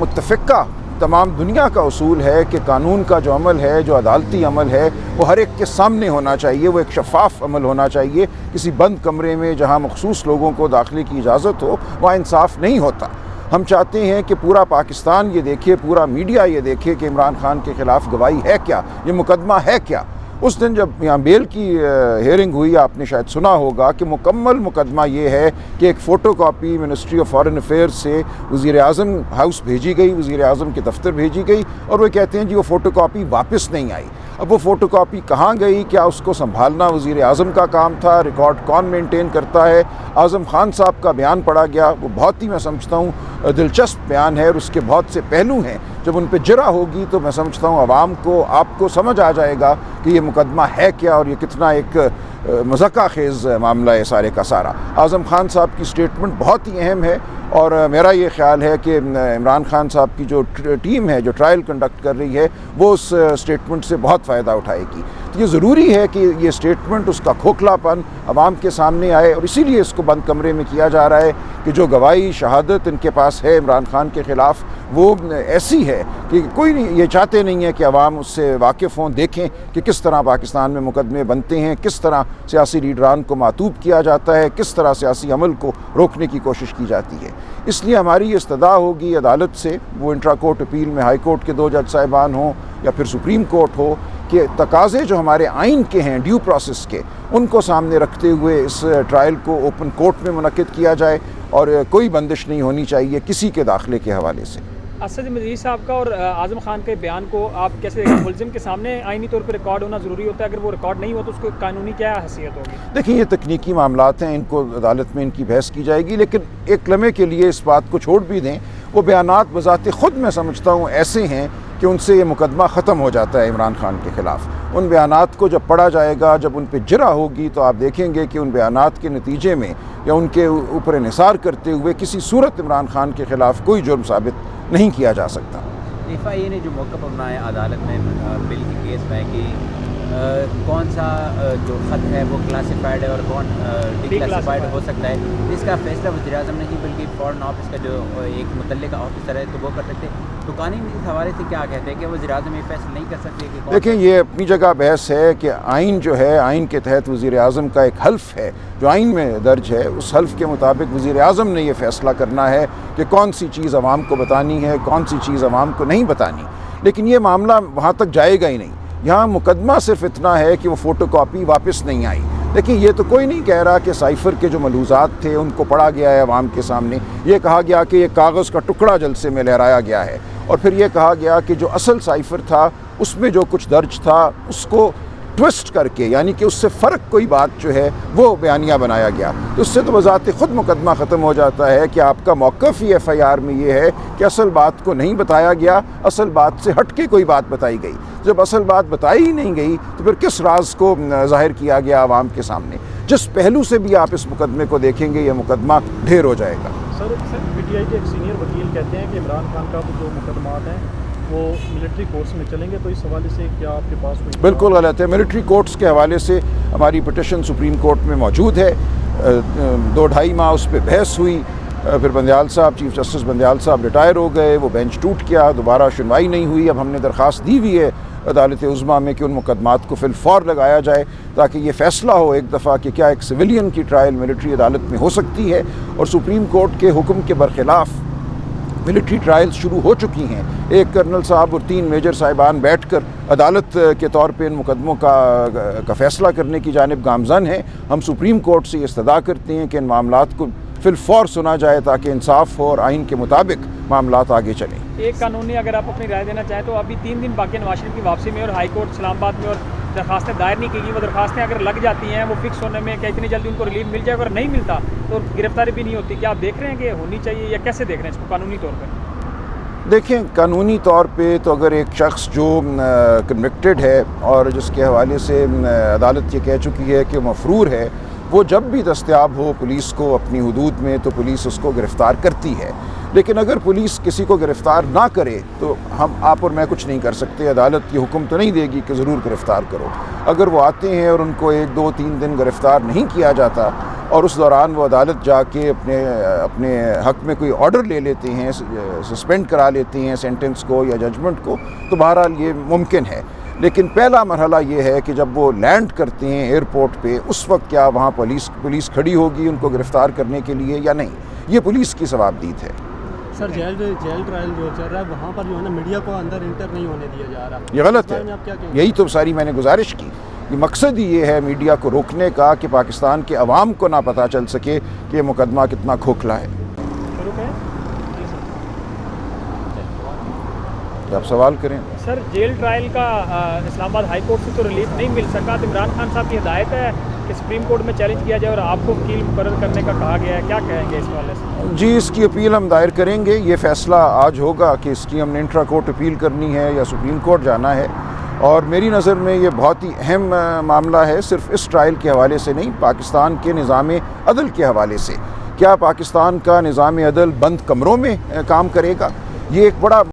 متفقہ تمام دنیا کا اصول ہے کہ قانون کا جو عمل ہے، جو عدالتی عمل ہے، وہ ہر ایک کے سامنے ہونا چاہیے، وہ ایک شفاف عمل ہونا چاہیے۔ کسی بند کمرے میں جہاں مخصوص لوگوں کو داخلے کی اجازت ہو، وہاں انصاف نہیں ہوتا۔ ہم چاہتے ہیں کہ پورا پاکستان یہ دیکھے، پورا میڈیا یہ دیکھے کہ عمران خان کے خلاف گواہی ہے کیا، یہ مقدمہ ہے کیا۔ اس دن جب یہاں بیل کی ہیئرنگ ہوئی، آپ نے شاید سنا ہوگا کہ مکمل مقدمہ یہ ہے کہ ایک photo copy ministry of foreign affairs سے وزیر اعظم ہاؤس بھیجی گئی، وزیر اعظم کے دفتر بھیجی گئی، اور وہ کہتے ہیں جی وہ فوٹو کاپی واپس نہیں آئی۔ اب وہ فوٹو کاپی کہاں گئی؟ کیا اس کو سنبھالنا وزیر اعظم کا کام تھا؟ ریکارڈ کون مینٹین کرتا ہے؟ اعظم خان صاحب کا بیان پڑھا گیا، وہ بہت ہی میں سمجھتا ہوں دلچسپ بیان ہے، اور اس کے بہت سے پہلو ہیں۔ جب ان پہ جرا ہوگی تو میں سمجھتا ہوں عوام کو، آپ کو سمجھ آ جائے گا کہ یہ مقدمہ ہے کیا اور یہ کتنا ایک مذاکرہ خیز معاملہ ہے سارے کا سارا۔ اعظم خان صاحب کی سٹیٹمنٹ بہت ہی اہم ہے، اور میرا یہ خیال ہے کہ عمران خان صاحب کی جو ٹیم ہے جو ٹرائل کنڈکٹ کر رہی ہے، وہ اس سٹیٹمنٹ سے بہت فائدہ اٹھائے گی۔ تو یہ ضروری ہے کہ یہ سٹیٹمنٹ، اس کا کھوکھلا پن عوام کے سامنے آئے، اور اسی لیے اس کو بند کمرے میں کیا جا رہا ہے کہ جو گواہی شہادت ان کے پاس ہے عمران خان کے خلاف، وہ ایسی ہے کہ کوئی نہیں، یہ چاہتے نہیں ہے کہ عوام اس سے واقف ہوں، دیکھیں کہ کس طرح پاکستان میں مقدمے بنتے ہیں، کس طرح سیاسی لیڈران کو معطوب کیا جاتا ہے، کس طرح سیاسی عمل کو روکنے کی کوشش کی جاتی ہے۔ اس لیے ہماری یہ استدعا ہوگی عدالت سے، وہ انٹرا کورٹ اپیل میں ہائی کورٹ کے 2 جج صاحبان ہوں یا پھر سپریم کورٹ ہو، کہ تقاضے جو ہمارے آئین کے ہیں ڈیو پروسیس کے، ان کو سامنے رکھتے ہوئے اس ٹرائل کو اوپن کورٹ میں منعقد کیا جائے، اور کوئی بندش نہیں ہونی چاہیے کسی کے داخلے کے حوالے سے۔ اسد مزید صاحب کا اور اعظم خان کے بیان کو آپ کیسے دیکھیں؟ ملزم کے سامنے آئینی طور پر ریکارڈ ہونا ضروری ہوتا ہے، اگر وہ ریکارڈ نہیں ہو تو اس کو قانونی کیا حیثیت ہوگی؟ دیکھیں یہ تکنیکی معاملات ہیں، ان کو عدالت میں ان کی بحث کی جائے گی، لیکن ایک لمحے کے لیے اس بات کو چھوڑ بھی دیں، وہ بیانات بذات خود میں سمجھتا ہوں ایسے ہیں کہ ان سے یہ مقدمہ ختم ہو جاتا ہے عمران خان کے خلاف۔ ان بیانات کو جب پڑھا جائے گا، جب ان پہ جرا ہوگی، تو آپ دیکھیں گے کہ ان بیانات کے نتیجے میں یا ان کے اوپر انحصار کرتے ہوئے کسی صورت عمران خان کے خلاف کوئی جرم ثابت نہیں کیا جا سکتا۔ FIA نے جو موقف اپنایا عدالت میں بل کے کیس میں کہ کون سا جو خط ہے وہ کلاسیفائڈ ہے اور کون ڈی کلاسیفائڈ ہو سکتا ہے، اس کا فیصلہ وزیر اعظم نہیں بلکہ فارن آفس کا جو ایک متعلقہ آفیسر ہے تو وہ کر سکتے۔ تو قانونی حوالے سے کیا کہتے ہیں کہ وزیر اعظم یہ فیصلہ نہیں کر سکتے کہ دیکھیں یہ اپنی جگہ بحث ہے کہ آئین جو ہے، آئین کے تحت وزیر اعظم کا ایک حلف ہے جو آئین میں درج ہے، اس حلف کے مطابق وزیر اعظم نے یہ فیصلہ کرنا ہے کہ کون سی چیز عوام کو بتانی ہے، کون سی چیز عوام کو نہیں بتانی۔ لیکن یہ معاملہ وہاں تک جائے گا ہی نہیں، یہاں مقدمہ صرف اتنا ہے کہ وہ فوٹو کاپی واپس نہیں آئی۔ دیکھیں یہ تو کوئی نہیں کہہ رہا کہ سائفر کے جو ملحوظات تھے ان کو پڑھا گیا ہے عوام کے سامنے، یہ کہا گیا کہ یہ کاغذ کا ٹکڑا جلسے میں لہرایا گیا ہے، اور پھر یہ کہا گیا کہ جو اصل سائفر تھا اس میں جو کچھ درج تھا اس کو ٹوسٹ کر کے، یعنی کہ اس سے فرق کوئی بات جو ہے وہ بیانیہ بنایا گیا۔ تو اس سے تو بذات خود مقدمہ ختم ہو جاتا ہے کہ آپ کا موقف ہی FIR میں یہ ہے کہ اصل بات کو نہیں بتایا گیا، اصل بات سے ہٹ کے کوئی بات بتائی گئی۔ جب اصل بات بتائی ہی نہیں گئی تو پھر کس راز کو ظاہر کیا گیا عوام کے سامنے؟ جس پہلو سے بھی آپ اس مقدمے کو دیکھیں گے یہ مقدمہ ڈھیر ہو جائے گا۔ سر PTI کے ایک سینئر وکیل کہتے ہیں کہ عمران خان کا جو مقدمات ہیں وہ ملٹری کورٹس میں چلیں گے، تو اس حوالے سے کیا آپ کے پاس کوئی؟ بالکل غلط ہے۔ ملٹری کورٹس کے حوالے سے ہماری پٹیشن سپریم کورٹ میں موجود ہے، 2-2.5 ماہ اس پہ بحث ہوئی، پھر بندیال صاحب، چیف جسٹس بندیال صاحب ریٹائر ہو گئے، وہ بینچ ٹوٹ گیا، دوبارہ سنوائی نہیں ہوئی۔ اب ہم نے درخواست دی ہوئی ہے عدالت عظمیٰ میں کہ ان مقدمات کو فی الفور لگایا جائے تاکہ یہ فیصلہ ہو ایک دفعہ کہ کیا ایک سویلین کی ٹرائل ملٹری عدالت میں ہو سکتی ہے، اور سپریم کورٹ کے حکم کے برخلاف ملٹری ٹرائلز شروع ہو چکی ہیں۔ ایک کرنل صاحب اور 3 میجر صاحبان بیٹھ کر عدالت کے طور پہ ان مقدموں کا فیصلہ کرنے کی جانب گامزن ہیں۔ ہم سپریم کورٹ سے یہ استدعا کرتے ہیں کہ ان معاملات کو فی الفور سنا جائے تاکہ انصاف ہو اور آئین کے مطابق معاملات آگے چلیں۔ ایک قانونی اگر آپ اپنی رائے دینا چاہیں تو ابھی 3 دن باقی نواز شریف کی واپسی میں، اور ہائی کورٹ اسلام آباد میں اور درخواستیں دائر نہیں کی گئی۔ وہ درخواستیں اگر لگ جاتی ہیں وہ فکس ہونے میں کہ اتنی جلدی ان کو ریلیف مل جائے، اگر نہیں ملتا تو گرفتاری بھی نہیں ہوتی، کیا آپ دیکھ رہے ہیں کہ ہونی چاہیے یا کیسے دیکھ رہے ہیں اس کو قانونی طور پر؟ دیکھیں قانونی طور پہ تو اگر ایک شخص جو کنوکٹڈ ہے اور جس کے حوالے سے عدالت یہ کہہ چکی ہے کہ مفرور ہے، وہ جب بھی دستیاب ہو پولیس کو اپنی حدود میں تو پولیس اس کو گرفتار کرتی ہے، لیکن اگر پولیس کسی کو گرفتار نہ کرے تو آپ اور میں کچھ نہیں کر سکتے۔ عدالت یہ حکم تو نہیں دے گی کہ ضرور گرفتار کرو۔ اگر وہ آتے ہیں اور ان کو 1 2 3 دن گرفتار نہیں کیا جاتا اور اس دوران وہ عدالت جا کے اپنے حق میں کوئی آرڈر لے لیتے ہیں، سسپینڈ کرا لیتے ہیں سینٹنس کو یا ججمنٹ کو، تو بہرحال یہ ممکن ہے۔ لیکن پہلا مرحلہ یہ ہے کہ جب وہ لینڈ کرتے ہیں ایئرپورٹ پہ، اس وقت کیا وہاں پولیس کھڑی ہوگی ان کو گرفتار کرنے کے لیے یا نہیں، یہ پولیس کی ثوابدید ہے۔ سر جیل ٹرائل جو چل رہا ہے وہاں پر جو ہے نا میڈیا کو اندر انٹر نہیں ہونے دیا جا رہا، یہ غلط ہے۔ آپ کیا کہیں گے؟ یہی تو ساری میں نے گزارش کی، یہ مقصد ہی یہ ہے میڈیا کو روکنے کا کہ پاکستان کے عوام کو نہ پتہ چل سکے کہ یہ مقدمہ کتنا کھوکھلا ہے۔ شروع کریں؟ آپ سوال کریں۔ سر جیل ٹرائل کا اسلام آباد ہائی کورٹ سے تو ریلیف نہیں مل سکا، تو عمران خان صاحب کی ہدایت ہے کہ سپریم کورٹ میں چیلنج کیا جائے اور آپ کو وکیل مقرر کرنے کا کہا گیا ہے، کیا کہیں گے اس حوالے سے؟ جی اس کی اپیل ہم دائر کریں گے، یہ فیصلہ آج ہوگا کہ اس کی ہم نے انٹرا کورٹ اپیل کرنی ہے یا سپریم کورٹ جانا ہے، اور میری نظر میں یہ بہت ہی اہم معاملہ ہے، صرف اس ٹرائل کے حوالے سے نہیں، پاکستان کے نظام عدل کے حوالے سے۔ کیا پاکستان کا نظام عدل بند کمروں میں کام کرے گا؟ یہ ایک بڑا